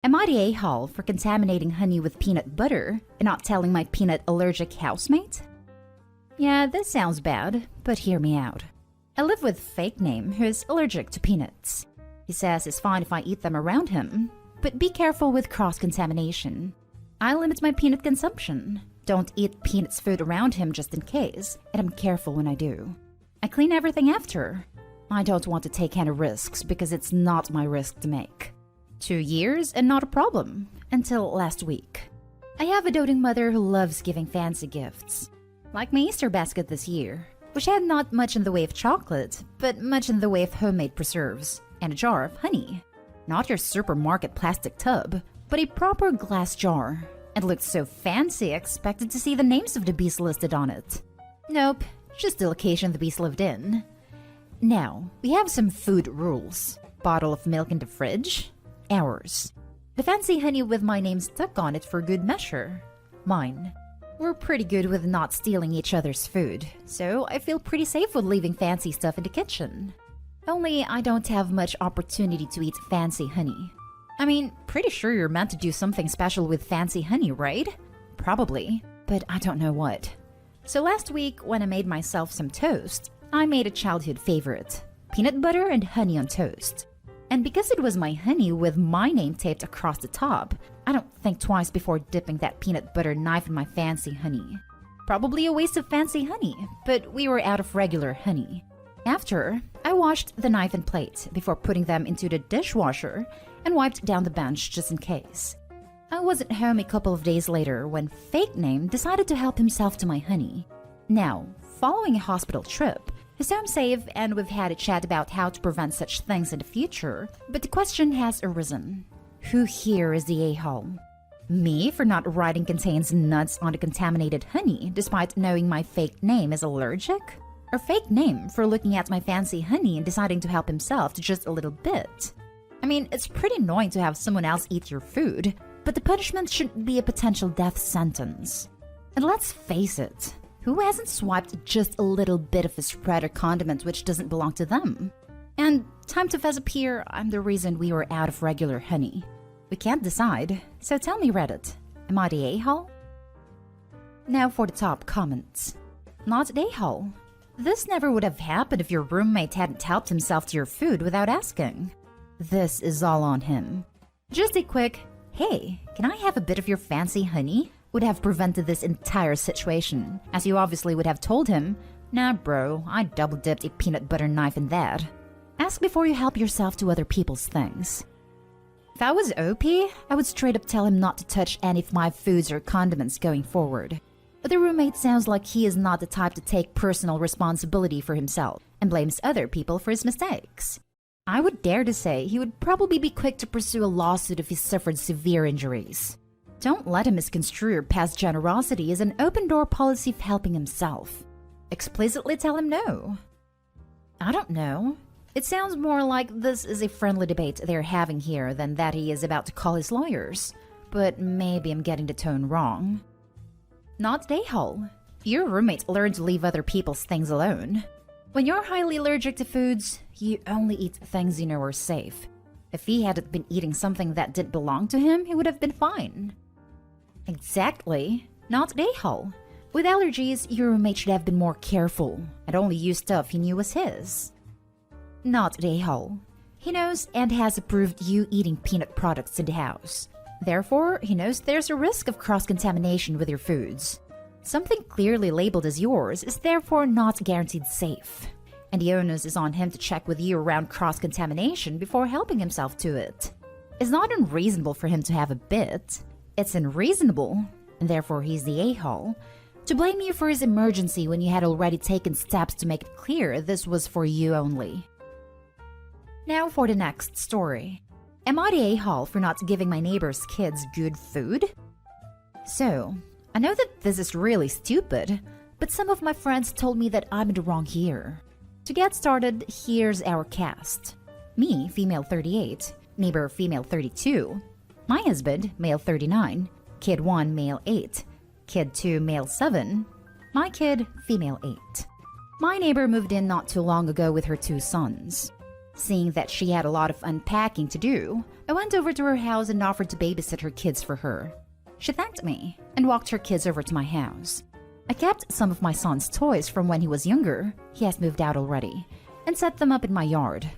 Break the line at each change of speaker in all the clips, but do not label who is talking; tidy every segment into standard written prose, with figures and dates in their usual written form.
Am I the a-hole for contaminating honey with peanut butter and not telling my peanut allergic housemate? Yeah, this sounds bad, but hear me out. I live with fake name who is allergic to peanuts. He says it's fine if I eat them around him, but be careful with cross-contamination. I limit my peanut consumption. Don't eat peanuts food around him just in case, and I'm careful when I do. I clean everything after. I don't want to take any risks because it's not my risk to make. 2 years and not a problem, until last week. I have a doting mother who loves giving fancy gifts. Like my Easter basket this year, which had not much in the way of chocolate, but much in the way of homemade preserves, and a jar of honey. Not your supermarket plastic tub, but a proper glass jar. It looked so fancy I expected to see the names of the bees listed on it. Nope, just the location the bees lived in. Now, we have some food rules. Bottle of milk in the fridge? Ours. The fancy honey with my name stuck on it for good measure. Mine. We're pretty good with not stealing each other's food, so I feel pretty safe with leaving fancy stuff in the kitchen. Only I don't have much opportunity to eat fancy honey. I mean, pretty sure you're meant to do something special with fancy honey, right? Probably, but I don't know what. So last week, when I made myself some toast, I made a childhood favorite. Peanut butter and honey on toast. And because it was my honey with my name taped across the top, I don't think twice before dipping that peanut butter knife in my fancy honey. Probably a waste of fancy honey, but we were out of regular honey. After, I washed the knife and plate before putting them into the dishwasher and wiped down the bench just in case. I wasn't home a couple of days later when fake name decided to help himself to my honey. Now, following a hospital trip, he's home safe and we've had a chat about how to prevent such things in the future, but the question has arisen. Who here is the a-hole? Me for not writing contains nuts on the contaminated honey despite knowing my fake name is allergic? Or fake name for looking at my fancy honey and deciding to help himself to just a little bit? I mean, it's pretty annoying to have someone else eat your food, but the punishment shouldn't be a potential death sentence. And let's face it, who hasn't swiped just a little bit of a spread or condiment which doesn't belong to them? And time to fess up here, I'm the reason we were out of regular honey. We can't decide, so tell me Reddit, am I the a-hole? Now for the top comments. Not the a-hole. This never would have happened if your roommate hadn't helped himself to your food without asking. This is all on him. Just a quick, hey, can I have a bit of your fancy honey? Would have prevented this entire situation, as you obviously would have told him, nah bro, I double-dipped a peanut butter knife in that. Ask before you help yourself to other people's things. If I was OP, I would straight up tell him not to touch any of my foods or condiments going forward. But the roommate sounds like he is not the type to take personal responsibility for himself and blames other people for his mistakes. I would dare to say he would probably be quick to pursue a lawsuit if he suffered severe injuries. Don't let him misconstrue your past generosity as an open-door policy of helping himself. Explicitly tell him no. I don't know. It sounds more like this is a friendly debate they're having here than that he is about to call his lawyers. But maybe I'm getting the tone wrong. Not the a-hole. Your roommate learned to leave other people's things alone. When you're highly allergic to foods, you only eat things you know are safe. If he hadn't been eating something that didn't belong to him, he would have been fine. Exactly. Not the a-hole. With allergies, your roommate should have been more careful and only use stuff he knew was his. Not the a-hole. He knows and has approved you eating peanut products in the house. Therefore, he knows there's a risk of cross-contamination with your foods. Something clearly labeled as yours is therefore not guaranteed safe. And the onus is on him to check with you around cross-contamination before helping himself to it. It's not unreasonable for him to have a bit. It's unreasonable, and therefore he's the a-hole, to blame you for his emergency when you had already taken steps to make it clear this was for you only. Now for the next story. Am I the a-hole for not giving my neighbor's kids good food? So, I know that this is really stupid, but some of my friends told me that I'm in the wrong here. To get started, here's our cast. Me, female 38, neighbor female 32, my husband, male 39, kid 1, male 8, kid 2, male 7, my kid, female 8. My neighbor moved in not too long ago with her 2 sons. Seeing that she had a lot of unpacking to do, I went over to her house and offered to babysit her kids for her. She thanked me and walked her kids over to my house. I kept some of my son's toys from when he was younger, he has moved out already, and set them up in my yard.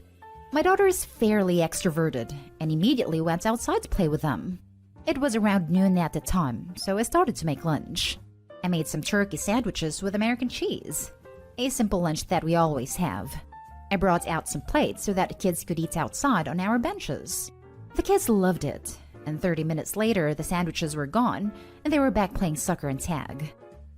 My daughter is fairly extroverted and immediately went outside to play with them. It was around noon at the time, so I started to make lunch. I made some turkey sandwiches with American cheese, a simple lunch that we always have. I brought out some plates so that the kids could eat outside on our benches. The kids loved it, and 30 minutes later the sandwiches were gone and they were back playing soccer and tag.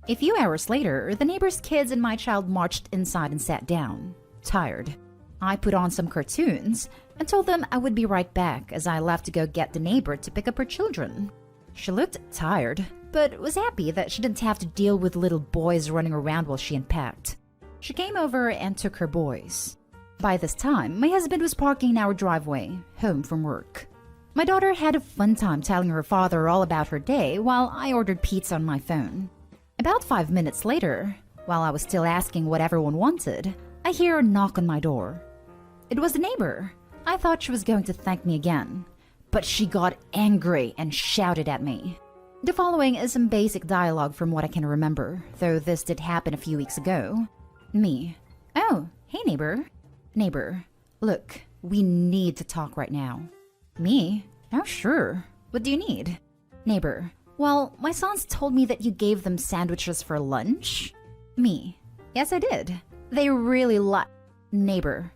A few hours later, the neighbor's kids and my child marched inside and sat down, tired. I put on some cartoons and told them I would be right back as I left to go get the neighbor to pick up her children. She looked tired, but was happy that she didn't have to deal with little boys running around while she unpacked. She came over and took her boys. By this time, my husband was parking in our driveway, home from work. My daughter had a fun time telling her father all about her day while I ordered pizza on my phone. About 5 minutes later, while I was still asking what everyone wanted, I hear a knock on my door. It was the neighbor. I thought she was going to thank me again, but she got angry and shouted at me. The following is some basic dialogue from what I can remember, though this did happen a few weeks ago. Me. Oh, hey neighbor. Neighbor, look, we need to talk right now. Me? Oh, sure. What do you need? Neighbor. Well, my sons told me that you gave them sandwiches for lunch. Me. Yes, I did. They really Neighbor.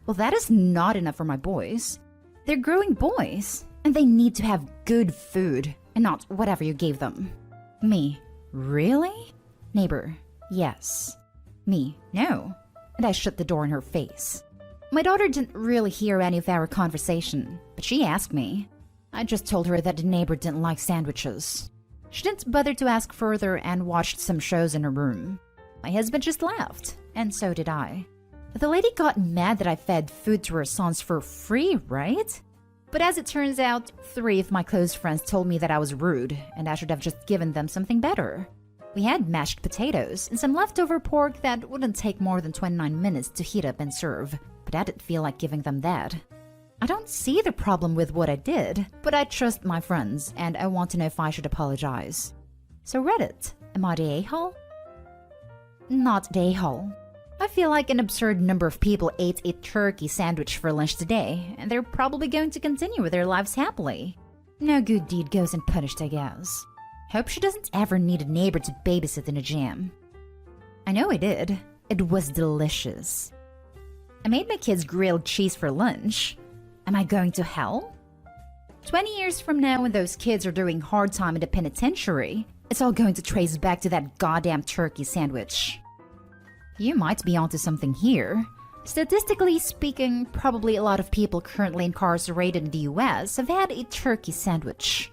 Well, that is not enough for my boys. They're growing boys, and they need to have good food, and not whatever you gave them. Me. Really? Neighbor. Yes. Me. No. And I shut the door in her face. My daughter didn't really hear any of our conversation, but she asked me. I just told her that the neighbor didn't like sandwiches. She didn't bother to ask further and watched some shows in her room. My husband just laughed, and so did I. The lady got mad that I fed food to her sons for free, right? But as it turns out, 3 of my close friends told me that I was rude and I should have just given them something better. We had mashed potatoes and some leftover pork that wouldn't take more than 29 minutes to heat up and serve, but I didn't feel like giving them that. I don't see the problem with what I did, but I trust my friends and I want to know if I should apologize. So Reddit, am I the a-hole? Not the a-hole. I feel like an absurd number of people ate a turkey sandwich for lunch today, and they're probably going to continue with their lives happily. No good deed goes unpunished, I guess. Hope she doesn't ever need a neighbor to babysit in a jam. I know I did. It was delicious. I made my kids grilled cheese for lunch. Am I going to hell? 20 years from now when those kids are doing hard time in the penitentiary, it's all going to trace back to that goddamn turkey sandwich. You might be onto something here. Statistically speaking, probably a lot of people currently incarcerated in the US have had a turkey sandwich.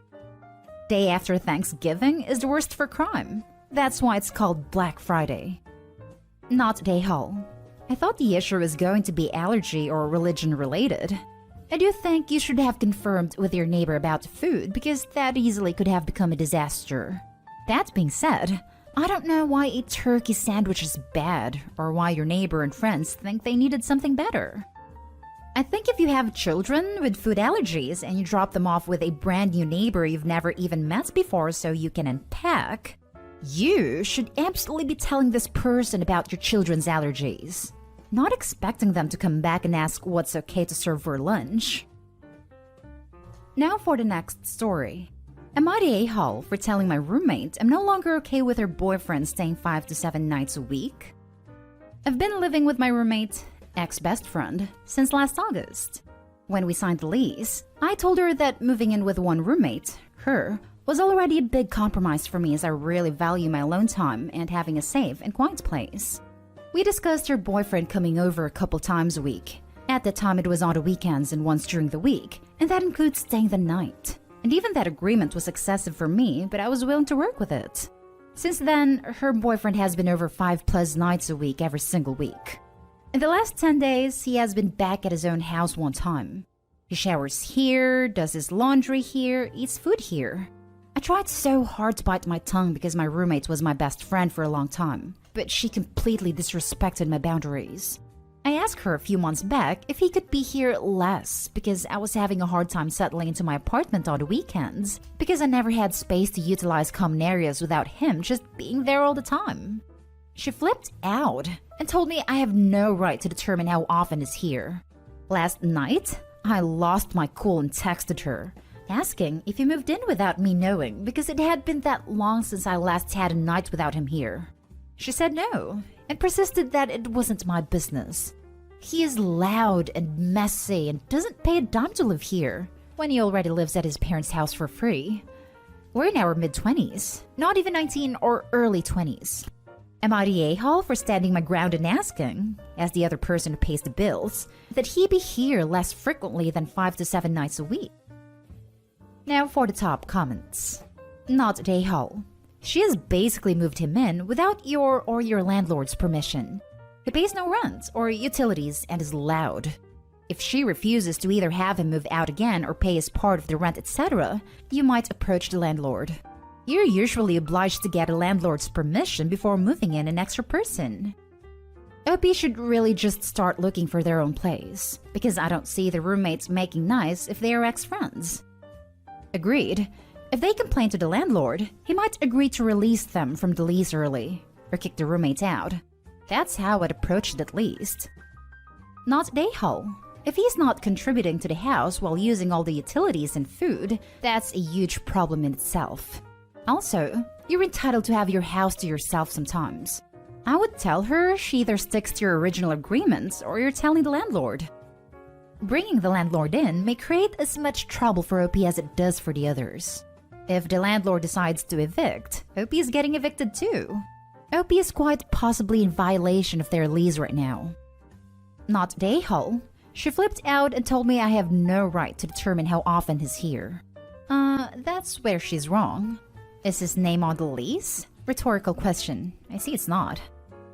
Day after Thanksgiving is the worst for crime. That's why it's called Black Friday. Not day hall. I thought the issue was going to be allergy or religion related. I do think you should have confirmed with your neighbor about the food because that easily could have become a disaster. That being said, I don't know why a turkey sandwich is bad or why your neighbor and friends think they needed something better. I think if you have children with food allergies and you drop them off with a brand new neighbor you've never even met before so you can unpack, you should absolutely be telling this person about your children's allergies, not expecting them to come back and ask what's okay to serve for lunch. Now for the next story. Am I the a-hole for telling my roommate I'm no longer okay with her boyfriend staying 5 to 7 nights a week? I've been living with my roommate, ex-best friend, since last August. When we signed the lease, I told her that moving in with one roommate, her, was already a big compromise for me as I really value my alone time and having a safe and quiet place. We discussed her boyfriend coming over a couple times a week. At the time it was on the weekends and once during the week, and that includes staying the night. And even that agreement was excessive for me, but I was willing to work with it. Since then, her boyfriend has been over 5+ nights a week every single week. In the last 10 days, he has been back at his own house one time. He showers here, does his laundry here, eats food here. I tried so hard to bite my tongue because my roommate was my best friend for a long time, but she completely disrespected my boundaries. I asked her a few months back if he could be here less because I was having a hard time settling into my apartment on the weekends because I never had space to utilize common areas without him just being there all the time. She flipped out and told me I have no right to determine how often he's here. Last night, I lost my cool and texted her, asking if he moved in without me knowing because it had been that long since I last had a night without him here. She said no and persisted that it wasn't my business. He is loud and messy and doesn't pay a dime to live here when he already lives at his parents' house for free. We're in our mid-20s, not even 19 or early 20s. Am I the a-hole for standing my ground and asking, as the other person who pays the bills, that he be here less frequently than 5 to 7 nights a week? Now for the top comments. Not the a-hole. She has basically moved him in without your or your landlord's permission. He pays no rent or utilities and is loud. If she refuses to either have him move out again or pay his part of the rent, etc., you might approach the landlord. You're usually obliged to get a landlord's permission before moving in an extra person. OP should really just start looking for their own place, because I don't see the roommates making nice if they are ex-friends. Agreed. If they complain to the landlord, he might agree to release them from the lease early, or kick the roommates out. That's how I'd approach it at least. Not a-hole. If he's not contributing to the house while using all the utilities and food, that's a huge problem in itself. Also, you're entitled to have your house to yourself sometimes. I would tell her she either sticks to your original agreements or you're telling the landlord. Bringing the landlord in may create as much trouble for OP as it does for the others. If the landlord decides to evict, OP is getting evicted too. OP is quite possibly in violation of their lease right now. Not the a-hole. She flipped out and told me I have no right to determine how often he's here. That's where she's wrong. Is his name on the lease? Rhetorical question. I see it's not.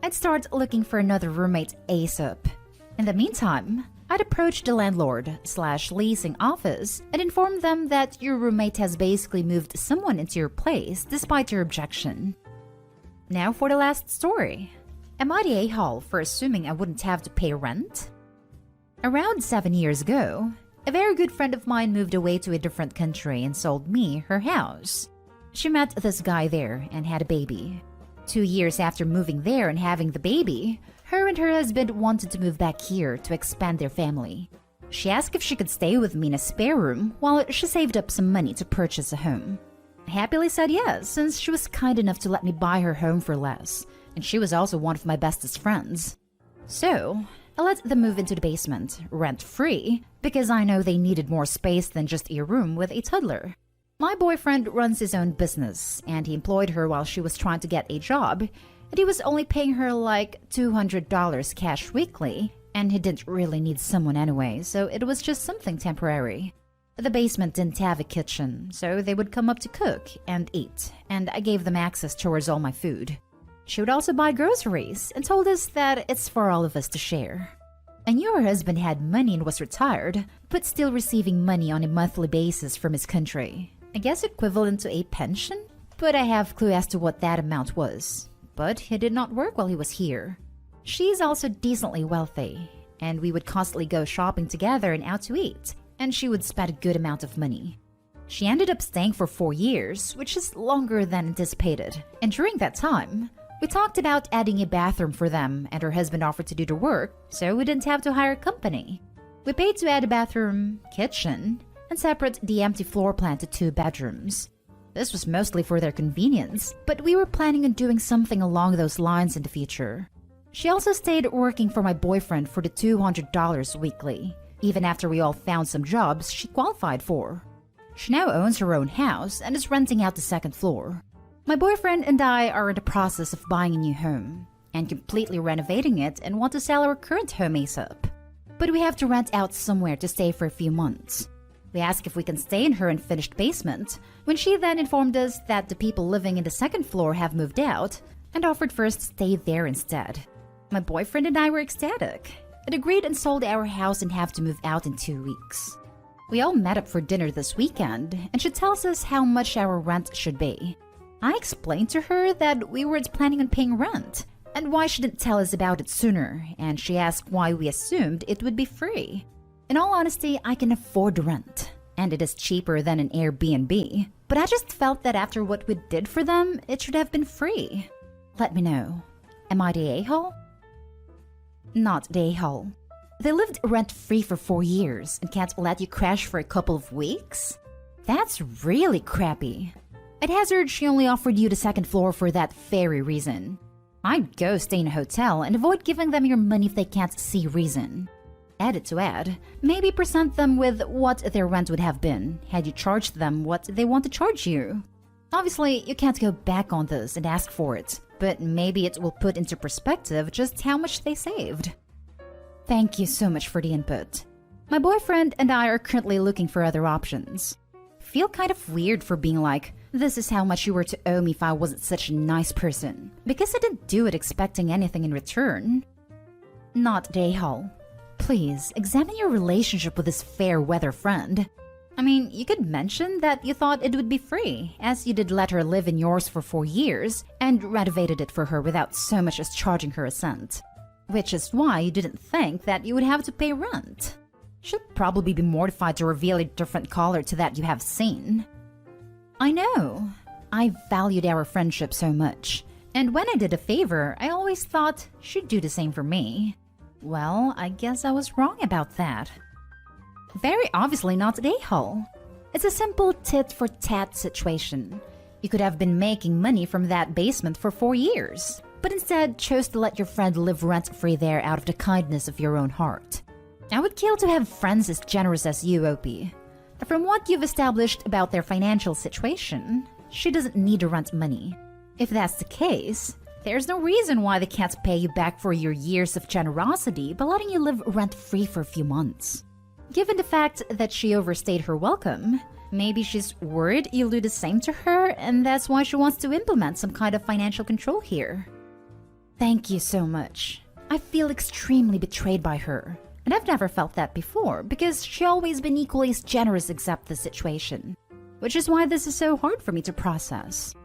I'd start looking for another roommate ASAP. In the meantime, I'd approach the landlord/leasing office and inform them that your roommate has basically moved someone into your place despite your objection. Now for the last story. Am I the a-hole for assuming I wouldn't have to pay rent? Around 7 years ago, a very good friend of mine moved away to a different country and sold me her house. She met this guy there and had a baby. 2 years after moving there and having the baby, her and her husband wanted to move back here to expand their family. She asked if she could stay with me in a spare room while she saved up some money to purchase a home. I happily said yes, since she was kind enough to let me buy her home for less, and she was also one of my bestest friends. So, I let them move into the basement, rent-free, because I know they needed more space than just a room with a toddler. My boyfriend runs his own business, and he employed her while she was trying to get a job, and he was only paying her like $200 cash weekly, and he didn't really need someone anyway, so it was just something temporary. The basement didn't have a kitchen, so they would come up to cook and eat, and I gave them access towards all my food. She would also buy groceries and told us that it's for all of us to share. I knew her husband had money and was retired, but still receiving money on a monthly basis from his country. I guess equivalent to a pension? But I have clue as to what that amount was. But he did not work while he was here. She's also decently wealthy, and we would constantly go shopping together and out to eat, and she would spend a good amount of money. She ended up staying for 4 years, which is longer than anticipated, and during that time, we talked about adding a bathroom for them, and her husband offered to do the work, so we didn't have to hire a company. We paid to add a bathroom, kitchen, and separate the empty floor plan to 2 bedrooms. This was mostly for their convenience, but we were planning on doing something along those lines in the future. She also stayed working for my boyfriend for the $200 weekly, even after we all found some jobs she qualified for. She now owns her own house and is renting out the 2nd floor. My boyfriend and I are in the process of buying a new home and completely renovating it and want to sell our current home ASAP. But we have to rent out somewhere to stay for a few months. We asked if we can stay in her unfinished basement, when she then informed us that the people living in the 2nd floor have moved out and offered for us to stay there instead. My boyfriend and I were ecstatic and agreed and sold our house and have to move out in 2 weeks. We all met up for dinner this weekend and she tells us how much our rent should be. I explained to her that we weren't planning on paying rent, And why she didn't tell us about it sooner, and she asked why we assumed it would be free. In all honesty, I can afford rent, and it is cheaper than an Airbnb, but I just felt that after what we did for them, it should have been free. Let me know. Am I the a-hole? Not the a-hole. They lived rent-free for 4 years and can't let you crash for a couple of weeks? That's really crappy. I'd hazard she only offered you the second floor for that very reason. I'd go stay in a hotel and avoid giving them your money if they can't see reason. Added to add, maybe present them with what their rent would have been had you charged them what they want to charge you. Obviously, you can't go back on this and ask for it, but maybe it will put into perspective just how much they saved. Thank you so much for the input. My boyfriend and I are currently looking for other options. Feel kind of weird for being like, this is how much you were to owe me if I wasn't such a nice person, because I didn't do it expecting anything in return. Not the a-hole. Please, examine your relationship with this fair weather friend. I mean, you could mention that you thought it would be free, as you did let her live in yours for 4 years, and renovated it for her without so much as charging her a cent. Which is why you didn't think that you would have to pay rent. She'll probably be mortified to reveal a different color to that you have seen. I know. I valued our friendship so much, and when I did a favor, I always thought she'd do the same for me. Well, I guess I was wrong about that. Very obviously not the a-hole. It's a simple tit-for-tat situation. You could have been making money from that basement for 4 years, but instead chose to let your friend live rent-free there out of the kindness of your own heart. I would kill to have friends as generous as you, Opie. From what you've established about their financial situation, she doesn't need to rent money. If that's the case, there's no reason why they can't pay you back for your years of generosity by letting you live rent-free for a few months. Given the fact that she overstayed her welcome, maybe she's worried you'll do the same to her, and that's why she wants to implement some kind of financial control here. Thank you so much. I feel extremely betrayed by her. And I've never felt that before, because she's always been equally as generous except the situation. Which is why this is so hard for me to process.